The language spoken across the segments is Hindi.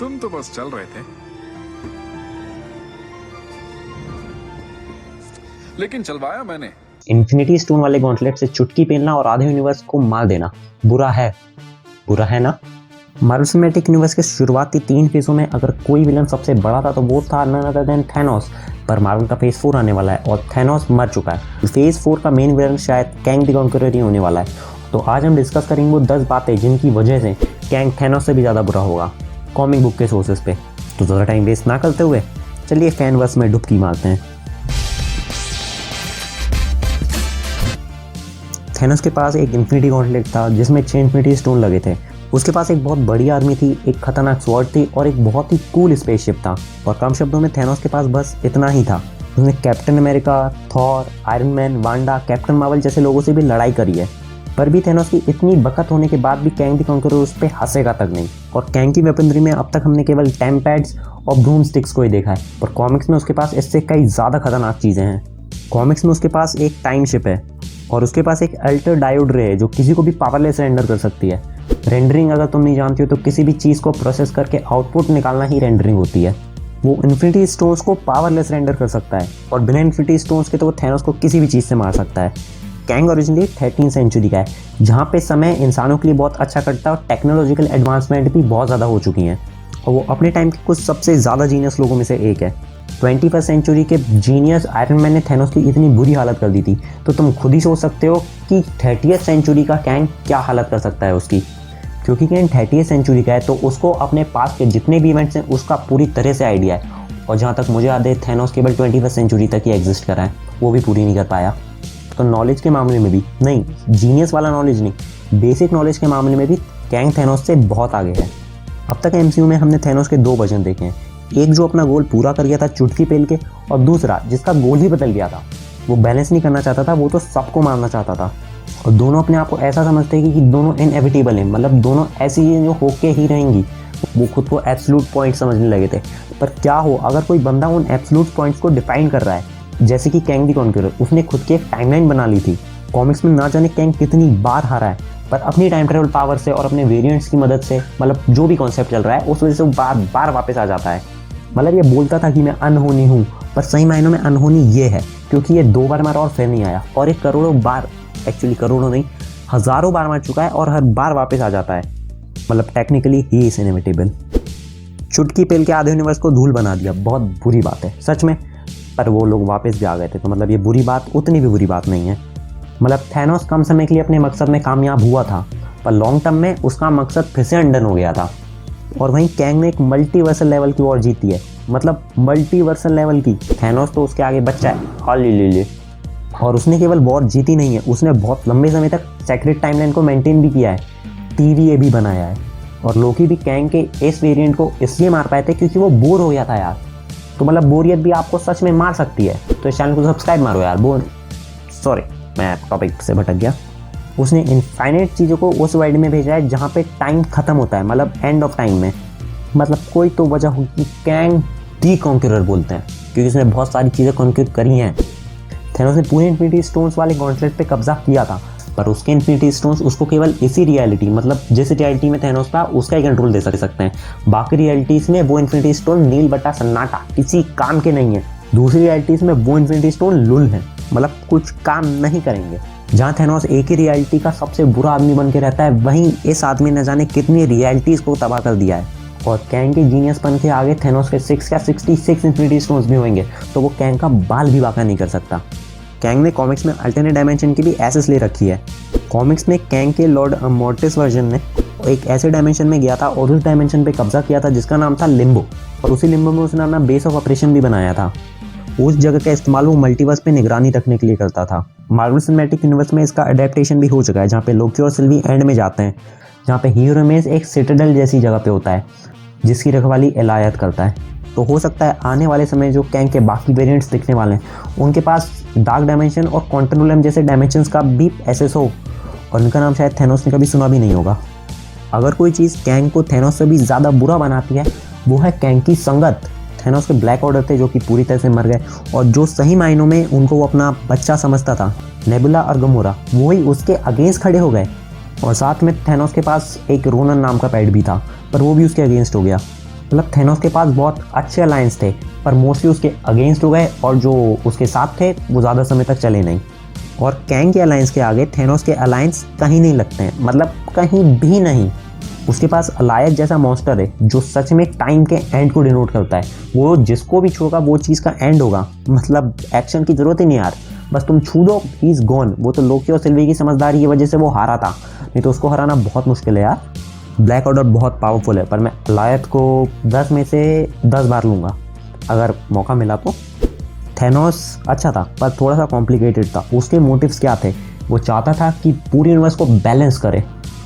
तुम तो बस चल रहे थे, लेकिन चलवाया मैंने। इन्फिनिटी स्टोन वाले गॉन्टलेट से चुटकी पहनना और आधे यूनिवर्स को मार देना बुरा है ना। मार्वल सिनेमैटिक यूनिवर्स के शुरुआती 3 फेजों में अगर कोई विलन सबसे बड़ा था तो वो था नन अदर देन थैनोस। पर मार्वल का फेज 4 आने वाला है और थैनोस मर चुका है। फेज 4 का मेन विलन शायद कैंग द कॉन्करर ही होने वाला है। तो आज हम डिस्कस करेंगे वो 10 बातें जिनकी वजह से कैंग थैनोस से भी ज़्यादा बुरा होगा कॉमिक बुक के सोर्सेज पे। तो ज़्यादा टाइम वेस्ट ना करते हुए चलिए फैनवर्स में डुबकी मारते हैं। थैनोस के पास एक इन्फिनिटी गॉन्टलेट था जिसमें 6 इन्फिनिटी स्टोन लगे थे। उसके पास एक बहुत बड़ी आर्मी थी, एक खतरनाक स्वॉर्ड थी और एक बहुत ही कूल स्पेसशिप था। और कम शब्दों में थैनोस के पास बस इतना ही था। उसने captain America, Thor, iron man, Wanda, captain Marvel जैसे लोगों से भी लड़ाई करी है। पर भी थैनोस की इतनी बकत होने के बाद भी कैंग द कॉन्करर उस पर हंसेगा तक नहीं। और कैंग की वेपनरी में अब तक हमने केवल टेम्पैड्स और ब्रूम स्टिक्स को ही देखा है, और कॉमिक्स में उसके पास इससे कई ज़्यादा खतरनाक चीज़ें हैं। कॉमिक्स में उसके पास एक टाइम शिप है और उसके पास एक अल्टर डायोड रे है जो किसी को भी पावरलेस रेंडर कर सकती है। रेंडरिंग अगर तुम नहीं जानती हो तो किसी भी चीज़ को प्रोसेस करके आउटपुट निकालना ही रेंडरिंग होती है। वो इन्फिनिटी स्टोन्स को पावरलेस रेंडर कर सकता है और बिना इन्फिनिटी स्टोन्स के तो वो थैनोस को किसी भी चीज़ से मार सकता है। कैंग ओरिजिनली 13th सेंचुरी का है, जहाँ पे समय इंसानों के लिए बहुत अच्छा कटता है और टेक्नोलॉजिकल एडवांसमेंट भी बहुत ज़्यादा हो चुकी हैं। और वो अपने टाइम के कुछ सबसे ज़्यादा जीनियस लोगों में से एक है। 21st सेंचुरी के जीनियस आयरन मैन ने थैनोस की इतनी बुरी हालत कर दी थी, तो तुम खुद ही सोच सकते हो कि 30th सेंचुरी का कैंग क्या हालत कर सकता है उसकी। क्योंकि कैंग 30th सेंचुरी का है तो उसको अपने पास के जितने भी इवेंट्स हैं उसका पूरी तरह से आइडिया है। और जहाँ तक मुझे याद है थैनोस केवल 21st सेंचुरी तक ही एग्जिस्ट करा है, वो भी पूरी नहीं कर पाया। तो नॉलेज के मामले में भी नहीं, जीनियस वाला नॉलेज नहीं, बेसिक नॉलेज के मामले में भी कैंग थैनोस से बहुत आगे है। अब तक एमसीयू में हमने थैनोस के 2 वर्जन देखे हैं, एक जो अपना गोल पूरा कर गया था चुटकी पेल के, और दूसरा जिसका गोल ही बदल गया था। वो बैलेंस नहीं करना चाहता था, वो तो सबको मारना चाहता था। और दोनों अपने आप को ऐसा समझते हैं कि दोनों इनएविटेबल हैं, मतलब दोनों ऐसी हैं जो होके ही रहेंगी। वो खुद को एब्सोल्यूट पॉइंट समझने लगे थे। पर क्या हो अगर कोई बंदा उन एब्सोल्यूट पॉइंट्स को डिफाइन कर रहा है, जैसे कि कैंग द कॉन्करर, उसने खुद की एक टाइमलाइन बना ली थी। कॉमिक्स में ना जाने कैंग कितनी बार हारा है, पर अपनी टाइम ट्रेवल पावर से और अपने वेरिएंट्स की मदद से, मतलब जो भी कॉन्सेप्ट चल रहा है उस वजह से वो बार बार वापस आ जाता है। मतलब ये बोलता था कि मैं अनहोनी हूँ, पर सही मायनों में अनहोनी ये है क्योंकि ये 2 बार मारा और फिर नहीं आया, और ये करोड़ों बार, एक्चुअली करोड़ों नहीं हज़ारों बार मार चुका है और हर बार वापस आ जाता है। मतलब टेक्निकली ही इज इनएविटेबल। चुटकी पेल के आधे यूनिवर्स को धूल बना दिया, बहुत बुरी बात है सच में, पर वो लोग वापस भी आ गए थे, तो मतलब ये बुरी बात उतनी भी बुरी बात नहीं है। मतलब थैनोस कम समय के लिए अपने मकसद में कामयाब हुआ था, पर लॉन्ग टर्म में उसका मकसद फिर से अंडन हो गया था। और वहीं कैंग ने एक मल्टीवर्सल लेवल की वॉर जीती है, मतलब मल्टीवर्सल लेवल की। थैनोस तो उसके आगे बच्चा है, हालेलुया। और उसने केवल वॉर जीती नहीं है, उसने बहुत लंबे समय तक सेक्रेट टाइमलाइन को मेंटेन भी किया है, TVA भी बनाया है। और लोकी भी कैंग के इस वेरिएंट को इसलिए मार पाए थे क्योंकि वो बोर हो गया था यार। तो मतलब बोरियत भी आपको सच में मार सकती है, तो इस चैनल को सब्सक्राइब मारो यार। सॉरी मैं टॉपिक से भटक गया। उसने इनफाइनाइट चीज़ों को उस वर्ल्ड में भेजा है जहाँ पे टाइम खत्म होता है, मतलब एंड ऑफ टाइम में। मतलब कोई तो वजह होगी कैंग दी कॉन्करर बोलते हैं, क्योंकि उसने बहुत सारी चीज़ें कॉन्क्यूर करी हैं। थैनोस ने पूरे इन्फिनिटी स्टोन्स वाले गॉन्टलेट पे कब्जा किया था, पर उसके इन्फिनिटी स्टोन्स उसको केवल इसी रियलिटी, मतलब जिस रियलिटी में थैनोस था उसका ही कंट्रोल दे सकते हैं। बाकी रियलिटीज़ में वो इन्फिनिटी स्टोन नील बट्टा सन्नाटा, किसी काम के नहीं है। दूसरी रियलिटीज़ में वो इन्फिनिटी स्टोन लुल है, मतलब कुछ काम नहीं करेंगे। जहाँ थैनोस एक ही रियलिटी का सबसे बुरा आदमी बन के रहता है, वहीं इस आदमी ने जाने कितनी रियलिटीज़ को तबाह कर दिया है। और कैंग के जीनियसपन के आगे थैनोस के 6 या 66 इन्फिनिटी स्टोन्स भी होंगे तो वो कैंग का बाल भी बाका नहीं कर सकता। कैंग ने कॉमिक्स में अल्टरनेट डायमेंशन की भी एसेस ले रखी है। कॉमिक्स में कैंग के लॉर्ड मोर्टिस वर्जन ने एक ऐसे डायमेंशन में गया था और उस डायमेंशन पे कब्जा किया था जिसका नाम था लिम्बो, और उसी लिम्बो में उसने अपना बेस ऑफ ऑपरेशन भी बनाया था। उस जगह का इस्तेमाल वो मल्टीवर्स पे निगरानी रखने के लिए करता था। मार्वल सिनेमैटिक यूनिवर्स में इसका अडेप्टेशन भी हो चुका है, जहाँ पे लोकी और सिल्वी एंड में जाते हैं, जहाँ पे हीरो रेमेज एक सिटाडेल जैसी जगह पे होता है जिसकी रखवाली एलायत करता है। तो हो सकता है आने वाले समय जो कैंग के बाकी वेरिएंट्स दिखने वाले हैं उनके पास डार्क डायमेंशन और क्वांटम जैसे डायमेंशंस का भी एसेस हो, और उनका नाम शायद थैनोस ने कभी सुना भी नहीं होगा। अगर कोई चीज़ कैंग को थैनोस से भी ज़्यादा बुरा बनाती है वो है कैंग की संगत। थैनोस के ब्लैक ऑर्डर थे जो कि पूरी तरह से मर गए, और जो सही मायनों में उनको वो अपना बच्चा समझता था, नेबुला और गमोरा, वही उसके अगेंस्ट खड़े हो गए। और साथ में थैनोस के पास एक रोनन नाम का पेट भी था, पर वो भी उसके अगेंस्ट हो गया। मतलब थेनोस के पास बहुत अच्छे अलायंस थे, पर मोस्टली उसके अगेंस्ट हो गए, और जो उसके साथ थे वो ज़्यादा समय तक चले नहीं। और कैंग के अलायंस के आगे थेनोस के अलायंस कहीं नहीं लगते हैं, मतलब कहीं भी नहीं। उसके पास अलायत जैसा मॉन्स्टर है जो सच में टाइम के एंड को डिनोट करता है। वो जिसको भी छूगा वो चीज़ का एंड होगा, मतलब एक्शन की ज़रूरत ही नहीं यार, बस तुम छू दो, ही इज़ गॉन। वो तो लोकी और सिल्वी की समझदारी की वजह से वो हारा था, नहीं तो उसको हराना बहुत मुश्किल है यार। ब्लैक ऑर्डर बहुत पावरफुल है, पर मैं अलायत को 10 में से 10 बार लूँगा अगर मौका मिला तो। थेनोस अच्छा था पर थोड़ा सा कॉम्प्लिकेटेड था। उसके मोटिव्स क्या थे? वो चाहता था कि पूरे यूनिवर्स को बैलेंस करे,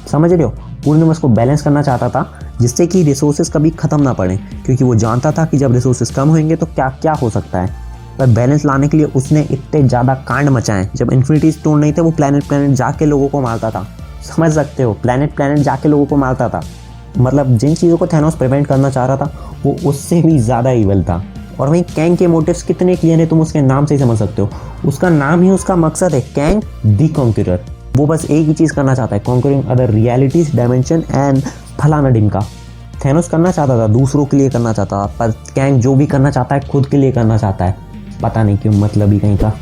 समझ रहे हो, पूरे यूनिवर्स को बैलेंस करना चाहता था, जिससे कि रिसोर्सेज कभी ख़त्म ना पड़े, क्योंकि वो जानता था कि जब रिसोर्सेज कम होंगे तो क्या क्या हो सकता है। पर बैलेंस लाने के लिए उसने इतने ज़्यादा कांड मचाए। जब इन्फिनिटी स्टोन नहीं थे वो प्लैनेट जाके लोगों को मारता था, समझ सकते हो, प्लैनेट जाके लोगों को मारता था। मतलब जिन चीज़ों को थेनोस प्रिवेंट करना चाह रहा था वो उससे भी ज़्यादा ईवल था। और वहीं कैंग के मोटिव्स कितने क्लियर है तुम उसके नाम से ही समझ सकते हो। उसका नाम ही उसका मकसद है, कैंग दी कॉन्करर। वो बस एक ही चीज़ करना चाहता है, conquering other realities, dimension and फलाना ढिमका। थेनोस करना चाहता था, दूसरों के लिए करना चाहता था, पर कैंग जो भी करना चाहता है खुद के लिए करना चाहता है, पता नहीं क्यों, मतलब ही कहीं का।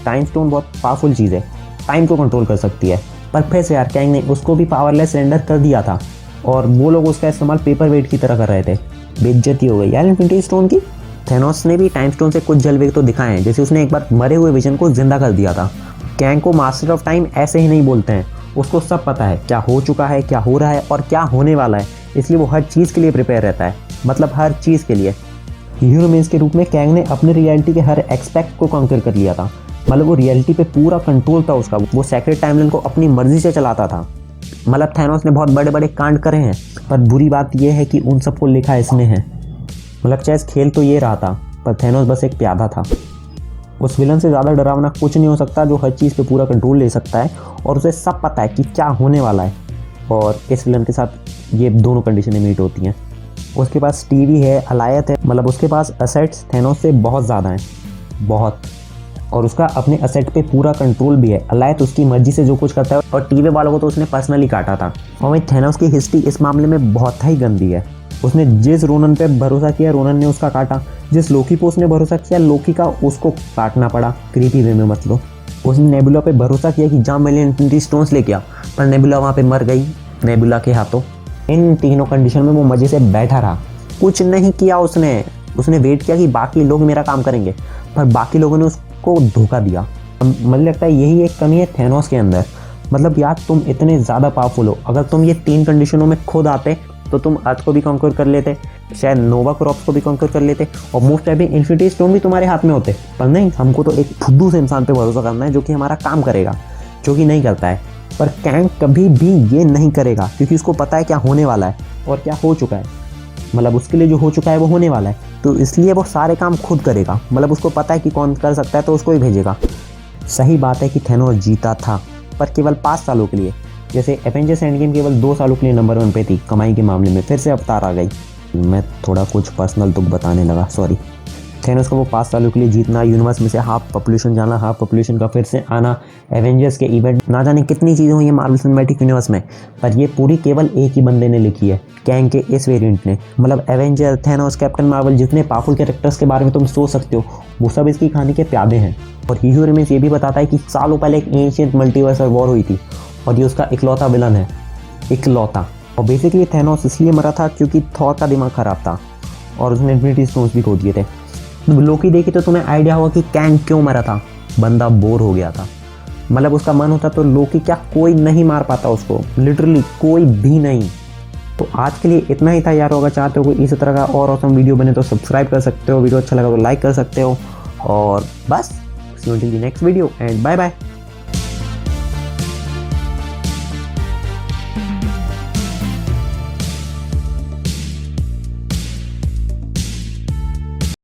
टाइम स्टोन बहुत पावरफुल चीज़ है, टाइम को कंट्रोल कर सकती है, पर फिर से यार कैंग ने उसको भी पावरलेस रेंडर कर दिया था, और वो लोग उसका इस्तेमाल पेपर वेट की तरह कर रहे थे। बेइज्जती हो गई यार इन्फिनिटी स्टोन की। थेनोस ने भी टाइम स्टोन से कुछ जलवे तो दिखाए हैं, जैसे उसने एक बार मरे हुए विजन को जिंदा कर दिया था। कैंग को मास्टर ऑफ टाइम ऐसे ही नहीं बोलते हैं, उसको सब पता है क्या हो चुका है, क्या हो रहा है और क्या होने वाला है, इसलिए वो हर चीज़ के लिए प्रिपेयर रहता है, मतलब हर चीज़ के लिए। ह्यूमन्स के रूप में कैंग ने अपने रियलिटी के हर एक्सपेक्ट को कॉन्कर कर लिया था, मतलब वो रियलिटी पे पूरा कंट्रोल था उसका। वो सेक्रेट टाइमलाइन को अपनी मर्जी से चलाता था। मतलब थैनोस ने बहुत बड़े बड़े कांड करे हैं, पर बुरी बात यह है कि उन सबको लिखा इसने है। मतलब चेस खेल तो ये रहा था, पर थैनोस बस एक प्यादा था। उस विलन से ज़्यादा डरावना कुछ नहीं हो सकता, जो हर चीज़ पे पूरा कंट्रोल ले सकता है और उसे सब पता है कि क्या होने वाला है। और इस विलन के साथ ये दोनों कंडीशनें मीट होती हैं। उसके पास टीवी है, अलायत है, मतलब उसके पास असेट्स थैनोस से बहुत ज़्यादा हैं, बहुत। और उसका अपने असेट पे पूरा कंट्रोल भी है। अलायत उसकी मर्जी से जो कुछ करता है, और टीवी वालों को तो उसने पर्सनली काटा था। और वहीं थैनोस की हिस्ट्री इस मामले में बहुत ही गंदी है। उसने जिस रोनन पे भरोसा किया, रोनन ने उसका काटा। जिस लोकी पे उसने भरोसा किया, लोकी का उसको काटना पड़ा, क्रीपी वे में मतलब। उसने नेबुला पे भरोसा किया कि जहाँ मिलियन इन्फिनिटी स्टोन्स लेके आ, पर नेबुला वहाँ पे मर गई नेबुला के हाथों। इन तीनों कंडीशन में वो मजे से बैठा रहा, कुछ नहीं किया उसने वेट किया कि बाकी लोग मेरा काम करेंगे, पर बाकी लोगों ने उसको धोखा दिया। मुझे लगता है यही एक कमी है थैनोस के अंदर। मतलब यार तुम इतने ज़्यादा पावरफुल हो, अगर तुम ये तीन कंडीशनों में खुद आते तो तुम अर्थ को भी कॉन्कर कर लेते, शायद नोवा क्रॉप्स को भी कॉन्कर कर लेते, और मोस्ट टाइम इन्फिनिटी स्टोन भी तुम्हारे हाथ में होते। पर नहीं, हमको तो एक फुद्दू से इंसान पे भरोसा करना है जो कि हमारा काम करेगा, जो कि नहीं करता है। पर कैंग कभी भी ये नहीं करेगा, क्योंकि उसको पता है क्या होने वाला है और क्या हो चुका है। मतलब उसके लिए जो हो चुका है वो होने वाला है, तो इसलिए वो सारे काम खुद करेगा। मतलब उसको पता है कि कौन कर सकता है तो उसको ही भेजेगा। सही बात है कि थैनोस जीता था, पर केवल 5 सालों के लिए। जैसे एवेंजर्स एंड गेम केवल 2 सालों के लिए नंबर 1 पे थी कमाई के मामले में, फिर से अवतार आ गई। मैं थोड़ा कुछ पर्सनल दुख बताने लगा, सॉरी। थैनोस को वो 5 सालों के लिए जीतना, यूनिवर्स में से हाफ पॉपुलेशन जाना, हाफ पॉपुलेशन का फिर से आना, एवेंजर्स के इवेंट, ना जाने कितनी चीज़ें हुई हैं मार्वल सिनेमैटिक यूनिवर्स में, पर ये पूरी केवल एक ही बंदे ने लिखी है, कैंग के इस वेरिएंट ने। मतलब एवेंजर, थैनोस, कैप्टन मार्वल, जितने पावरफुल कैरेक्टर्स के बारे में तुम सोच सकते हो, वो सब इसकी कहानी के प्यादे हैं। और ही ह्यूमन्स ये भी बताता है कि सालों पहले एक एंशिएंट मल्टीवर्सल वॉर हुई थी, और ये उसका इकलौता विलन है, इकलौता। और बेसिकली थैनोस इसलिए मरा था क्योंकि थॉर का दिमाग खराब था और उसने इन्फिनिटी स्टोन्स भी खो दिए थे। लोकी देखी तो तुम्हें आइडिया होगा कि कैंग क्यों मरा था। बंदा बोर हो गया था। मतलब उसका मन होता तो लोकी क्या कोई नहीं मार पाता उसको, लिटरली कोई भी नहीं। तो आज के लिए इतना ही था यार। अगर चाहते हो कोई इस तरह का और ऑसम वीडियो बने तो सब्सक्राइब कर सकते हो, वीडियो अच्छा लगा तो लाइक कर सकते हो, और बस see you in the next video and bye bye.